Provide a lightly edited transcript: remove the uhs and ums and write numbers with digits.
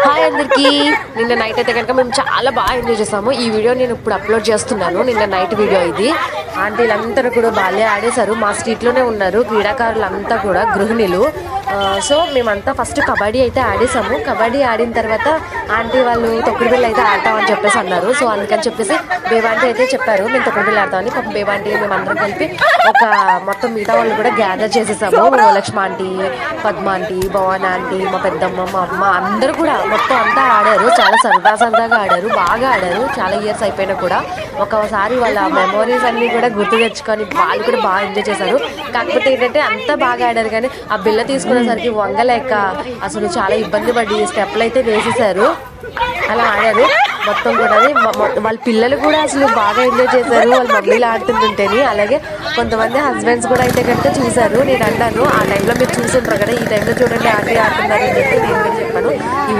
Hi అందరికీ. నిన్న night అయితే కనుక మేము చాలా బాగా ఎంజాయ్ చేసాము. ఈ వీడియో నేను ఇప్పుడు అప్లోడ్ చేస్తున్నాను. నిన్న నైట్ వీడియో ఇది. ఆంటీలందరూ కూడా బాగా ఆడేశారు. మా స్ట్రీట్లోనే ఉన్నారు క్రీడాకారులంతా కూడా, గృహిణులు. సో మేమంతా ఫస్ట్ కబడ్డీ అయితే ఆడేసాము. కబడ్డీ ఆడిన తర్వాత ఆంటీ వాళ్ళు తొక్కుడు బిళ్ళ అయితే ఆడతామని చెప్పేసి అన్నారు. సో అందుకని చెప్పేసి బేబాంటీ అయితే చెప్పారు మేము తొక్కుడు బిళ్ళ ఆడతామని. పాపం బేబాంటీ మేము అందరం కలిపి ఒక మొత్తం మిగతా వాళ్ళు కూడా గ్యాదర్ చేసేసాము. Lakshmi aunty, Padma aunty, Bhavan aunty, మా పెద్దమ్మ, మా అమ్మ అందరూ కూడా మొత్తం అంతా ఆడారు. చాలా సరదాగా ఆడారు, బాగా ఆడారు. చాలా ఇయర్స్ అయిపోయినా కూడా ఒకసారి వాళ్ళ మెమోరీస్ అన్నీ కూడా గుర్తు తెచ్చుకొని వాళ్ళు కూడా బాగా ఎంజాయ్ చేశారు. కాకపోతే ఏంటంటే అంతా బాగా ఆడారు కానీ ఆ బిల్ల తీసుకునేసరికి వంగలేక అసలు చాలా ఇబ్బంది పడి స్టెప్లు అయితే వేసేసారు. అలా ఆడారు మొత్తం కూడా. వాళ్ళ పిల్లలు కూడా అసలు బాగా ఎంజాయ్ చేశారు వాళ్ళ మమ్మీలు ఆడుతుంటేనే. అలాగే కొంతమంది హస్బెండ్స్ కూడా అయితే కనుక చూశారు. నేను అన్నాను ఆ టైంలో మీరు చూసుంటారు కదా, ఈ టైంలో చూడండి ఆంటీ ఆడుతున్నారు అని చెప్పి నేను కూడా చెప్పాను. ఈ